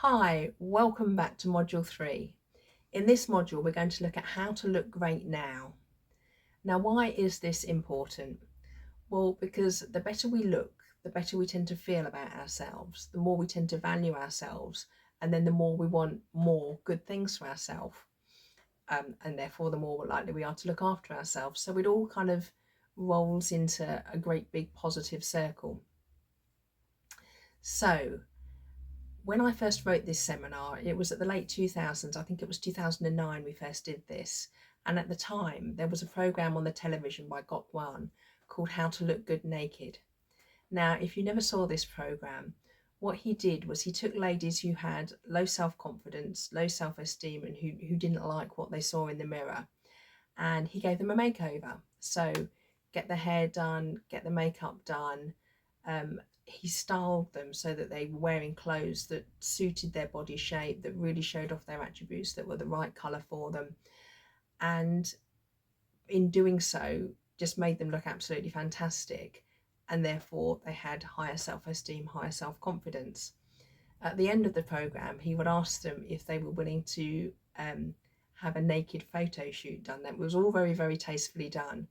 Hi, welcome back to Module 3. In this module, we're going to look at how to look great now. Now, why is this important? Well, because the better we look, the better we tend to feel about ourselves, the more we tend to value ourselves, and then the more we want more good things for ourselves. And therefore, the more likely we are to look after ourselves. So it all kind of rolls into a great big positive circle. So, when I first wrote this seminar, it was at the late 2000s. I think it was 2009 we first did this. And at the time, there was a program on the television by Got One called How to Look Good Naked. Now, if you never saw this program, what he did was he took ladies who had low self-confidence, low self-esteem, and who didn't like what they saw in the mirror, and he gave them a makeover. So get the hair done, get the makeup done. He styled them so that they were wearing clothes that suited their body shape, that really showed off their attributes, that were the right colour for them. And in doing so, just made them look absolutely fantastic. And therefore, they had higher self-esteem, higher self-confidence. At the end of the programme, he would ask them if they were willing to have a naked photo shoot done. That was all very, very tastefully done.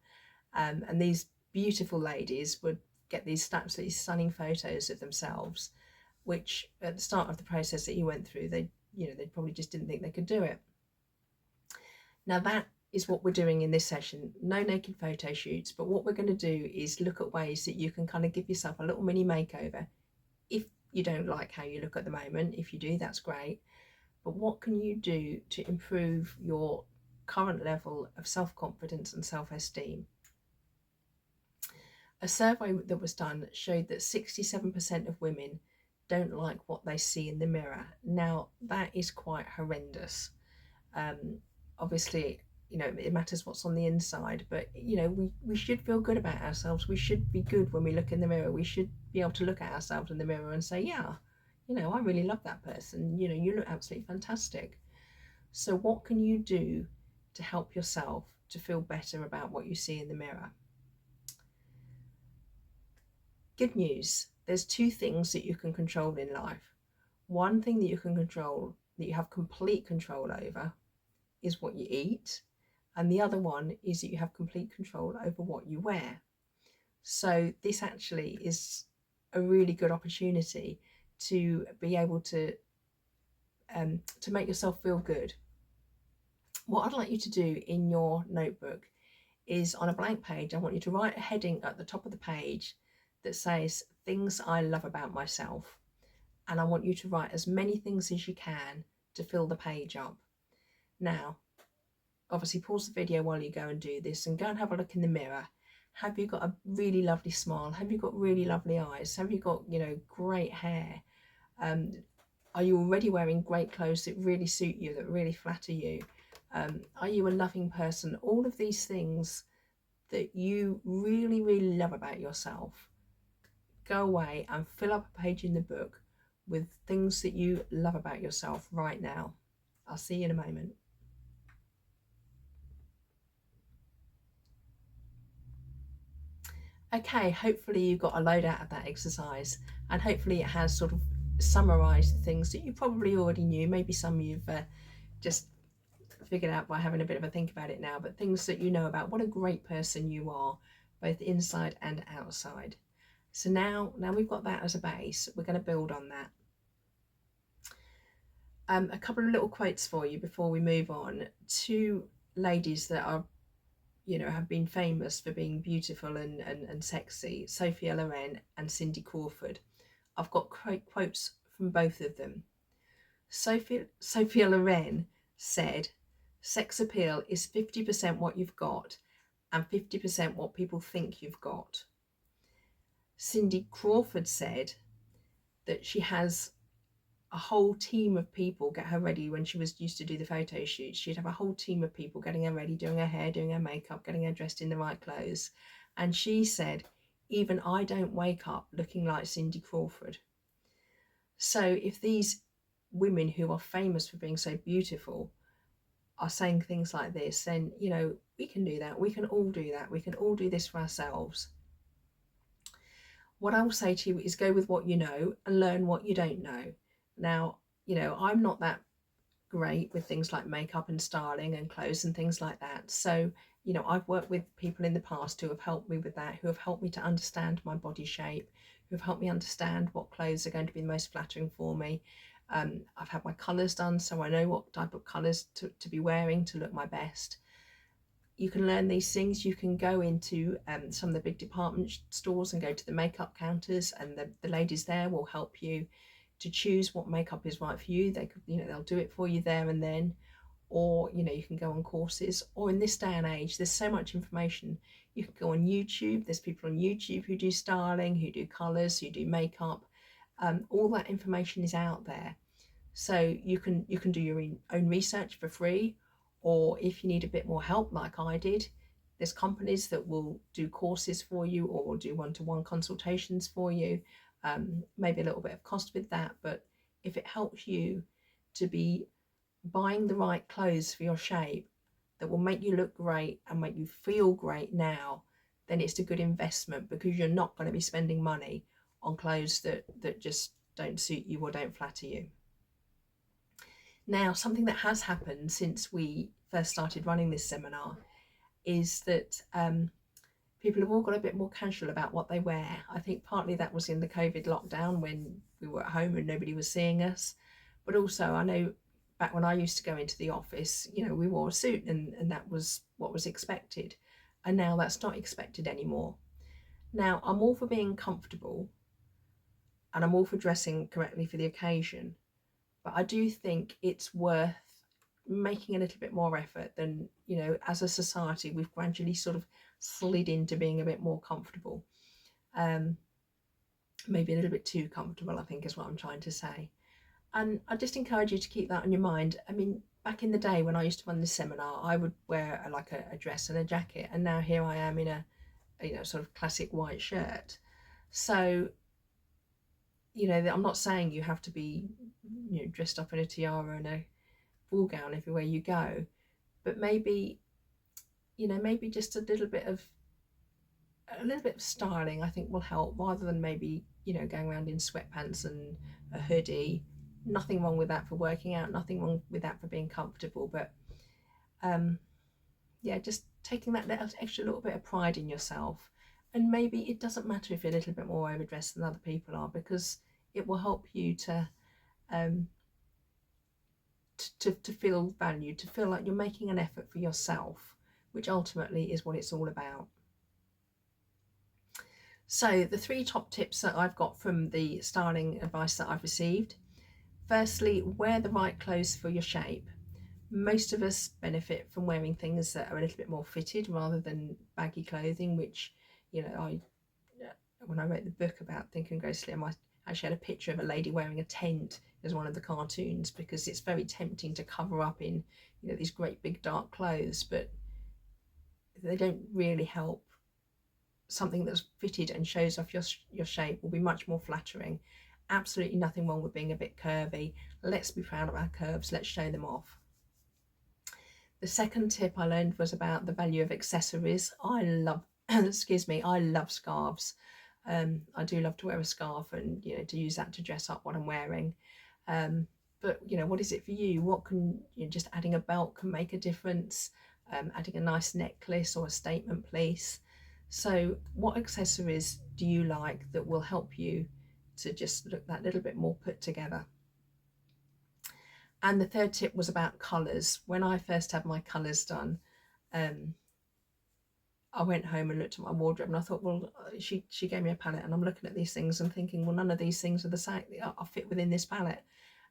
And these beautiful ladies would get these absolutely stunning photos of themselves, which at the start of the process that he went through, they probably just didn't think they could do it. Now that is what we're doing in this session. No naked photo shoots, but what we're going to do is look at ways that you can kind of give yourself a little mini makeover. If you don't like how you look at the moment, if you do, that's great. But what can you do to improve your current level of self-confidence and self-esteem? A survey that was done showed that 67% of women don't like what they see in the mirror. Now, that is quite horrendous. Obviously, it matters what's on the inside, but, we should feel good about ourselves. We should be good when we look in the mirror. We should be able to look at ourselves in the mirror and say, yeah, I really love that person. You look absolutely fantastic. So what can you do to help yourself to feel better about what you see in the mirror? Good news, there's two things that you can control in life. One thing that you can control, that you have complete control over, is what you eat. And the other one is that you have complete control over what you wear. So this actually is a really good opportunity to be able to make yourself feel good. What I'd like you to do in your notebook is, on a blank page, I want you to write a heading at the top of the page that says things I love about myself. And I want you to write as many things as you can to fill the page up. Now, obviously pause the video while you go and do this and go and have a look in the mirror. Have you got a really lovely smile? Have you got really lovely eyes? Have you got, great hair? Are you already wearing great clothes that really suit you, that really flatter you? Are you a loving person? All of these things that you really, really love about yourself. Go away and fill up a page in the book with things that you love about yourself right now. I'll see you in a moment. Okay, hopefully you got a load out of that exercise, and hopefully it has sort of summarised the things that you probably already knew. Maybe some you've just figured out by having a bit of a think about it now, but things that you know about what a great person you are, both inside and outside. So now we've got that as a base, we're going to build on that. A couple of little quotes for you before we move on. Two ladies that are, have been famous for being beautiful and sexy, Sophia Loren and Cindy Crawford. I've got quotes from both of them. Sophia Loren said, "Sex appeal is 50% what you've got and 50% what people think you've got." Cindy Crawford said that she has a whole team of people get her ready. When she used to do the photo shoots, she'd have a whole team of people getting her ready, doing her hair, doing her makeup, getting her dressed in the right clothes. And she said, "Even I don't wake up looking like Cindy Crawford." So if these women who are famous for being so beautiful are saying things like this, then, we can do that. We can all do that. We can all do this for ourselves. What I will say to you is, go with what you know and learn what you don't know. Now, I'm not that great with things like makeup and styling and clothes and things like that. So, I've worked with people in the past who have helped me with that, who have helped me to understand my body shape, who have helped me understand what clothes are going to be the most flattering for me. I've had my colours done, so I know what type of colours to be wearing to look my best. You can learn these things. You can go into some of the big department stores and go to the makeup counters, and the ladies there will help you to choose what makeup is right for you. They could, they'll do it for you there and then, or you can go on courses. Or in this day and age, there's so much information. You can go on YouTube. There's people on YouTube who do styling, who do colours, who do makeup. All that information is out there. So you can do your own research for free, or if you need a bit more help, like I did, there's companies that will do courses for you or will do one-to-one consultations for you. Maybe a little bit of cost with that, but if it helps you to be buying the right clothes for your shape that will make you look great and make you feel great now, then it's a good investment, because you're not going to be spending money on clothes that just don't suit you or don't flatter you. Now, something that has happened since we first started running this seminar is that people have all got a bit more casual about what they wear. I think partly that was in the COVID lockdown when we were at home and nobody was seeing us. But also, I know back when I used to go into the office, we wore a suit, and that was what was expected. And now that's not expected anymore. Now, I'm all for being comfortable and I'm all for dressing correctly for the occasion. But I do think it's worth making a little bit more effort than, as a society, we've gradually sort of slid into being a bit more comfortable. Maybe a little bit too comfortable, I think, is what I'm trying to say. And I just encourage you to keep that on your mind. I mean, back in the day when I used to run this seminar, I would wear a dress and a jacket, and now here I am in a sort of classic white shirt. So, I'm not saying you have to be, dressed up in a tiara and a ball gown everywhere you go, but maybe, maybe just a little bit of styling, I think, will help, rather than maybe, going around in sweatpants and a hoodie. Nothing wrong with that for working out, nothing wrong with that for being comfortable, but yeah, just taking that extra little bit of pride in yourself. And maybe it doesn't matter if you're a little bit more overdressed than other people are, because it will help you um, to feel valued, to feel like you're making an effort for yourself, which ultimately is what it's all about. So the 3 top tips that I've got from the styling advice that I've received. Firstly, wear the right clothes for your shape. Most of us benefit from wearing things that are a little bit more fitted rather than baggy clothing, which, when I wrote the book about Think and Grow Slim, I actually had a picture of a lady wearing a tent as one of the cartoons, because it's very tempting to cover up in, these great big dark clothes, but they don't really help. Something that's fitted and shows off your shape will be much more flattering. Absolutely nothing wrong with being a bit curvy. Let's be proud of our curves. Let's show them off. The second tip I learned was about the value of accessories. I love, excuse me, I love scarves. I do love to wear a scarf and, to use that to dress up what I'm wearing. But, what is it for you? What can, just adding a belt can make a difference. Adding a nice necklace or a statement piece. So what accessories do you like that will help you to just look that little bit more put together? And the third tip was about colours. When I first had my colours done, I went home and looked at my wardrobe and I thought, well, she gave me a palette, and I'm looking at these things and thinking, well, none of these things are the same, I fit within this palette.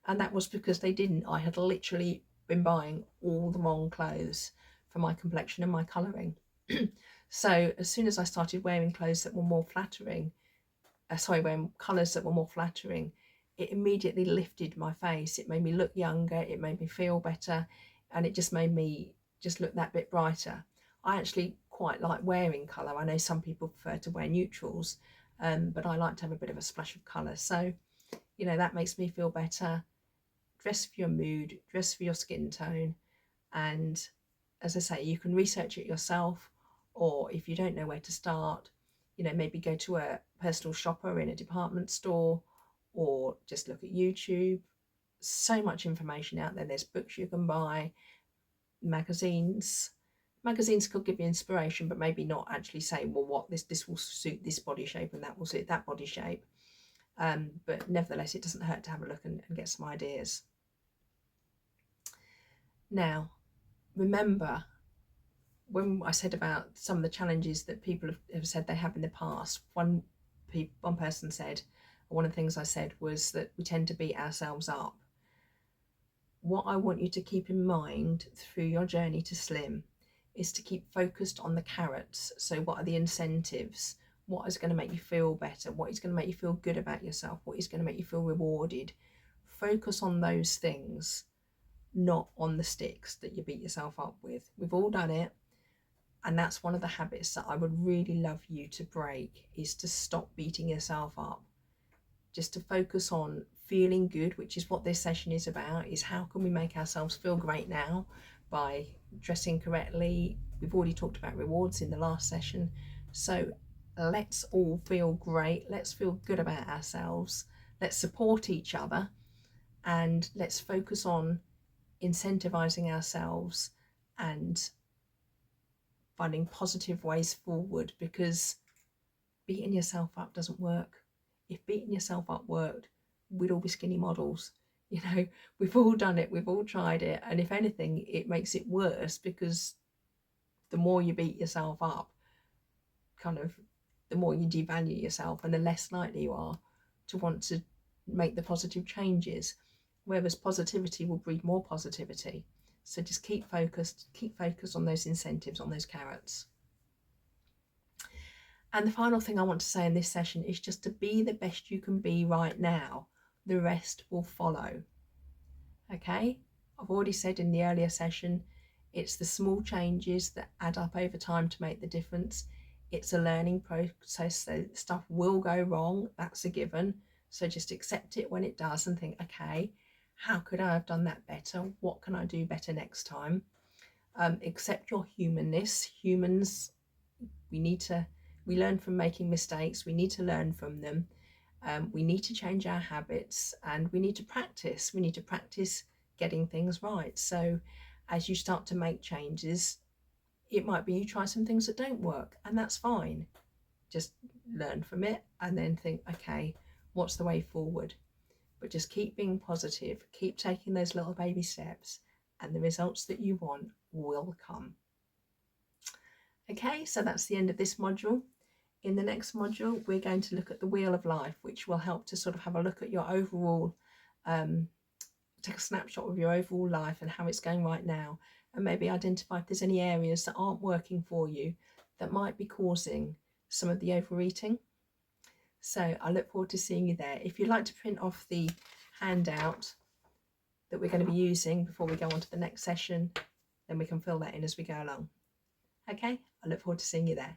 And that was because they didn't. I had literally been buying all the wrong clothes for my complexion and my colouring. So as soon as I started wearing clothes that were more flattering, wearing colours that were more flattering, it immediately lifted my face. It made me look younger, it made me feel better, and it just made me just look that bit brighter. I actually quite like wearing colour. I know some people prefer to wear neutrals, but I like to have a bit of a splash of colour. So, that makes me feel better. Dress for your mood, dress for your skin tone, and as I say, you can research it yourself, or if you don't know where to start, maybe go to a personal shopper in a department store, or just look at YouTube. so much information out there. There's books you can buy, magazines. Magazines could give you inspiration, but maybe not actually say, well, what this will suit this body shape and that will suit that body shape. But nevertheless, it doesn't hurt to have a look and get some ideas. Now, remember when I said about some of the challenges that people have said they have in the past, one person said, one of the things I said was that we tend to beat ourselves up. What I want you to keep in mind through your journey to slim is to keep focused on the carrots. So what are the incentives? What is going to make you feel better? What is going to make you feel good about yourself? What is going to make you feel rewarded? Focus on those things, not on the sticks that you beat yourself up with. We've all done it. And that's one of the habits that I would really love you to break, is to stop beating yourself up. Just to focus on feeling good, which is what this session is about, is how can we make ourselves feel great now by dressing correctly. We've already talked about rewards in the last session. So let's all feel great. Let's feel good about ourselves. Let's support each other, and let's focus on incentivizing ourselves and finding positive ways forward, because beating yourself up doesn't work. If beating yourself up worked, we'd all be skinny models. You know, we've all done it, we've all tried it, and if anything, it makes it worse, because the more you beat yourself up, kind of the more you devalue yourself, and the less likely you are to want to make the positive changes. Whereas positivity will breed more positivity. So just keep focused on those incentives, on those carrots. And the final thing I want to say in this session is just to be the best you can be right now. The rest will follow. Okay? I've already said in the earlier session, it's the small changes that add up over time to make the difference. It's a learning process, so stuff will go wrong. That's a given. So just accept it when it does and think, okay, how could I have done that better? What can I do better next time? Accept your humanness. Humans, we learn from making mistakes. We need to learn from them. We need to change our habits, and we need to practice. We need to practice getting things right. So as you start to make changes, it might be you try some things that don't work, and that's fine. Just learn from it and then think, okay, what's the way forward? But just keep being positive, keep taking those little baby steps, and the results that you want will come. Okay, so that's the end of this module. In the next module, we're going to look at the wheel of life, which will help to sort of have a look at your overall, take a snapshot of your overall life and how it's going right now, and maybe identify if there's any areas that aren't working for you that might be causing some of the overeating. So I look forward to seeing you there. If you'd like to print off the handout that we're going to be using before we go on to the next session, then we can fill that in as we go along. Okay, I look forward to seeing you there.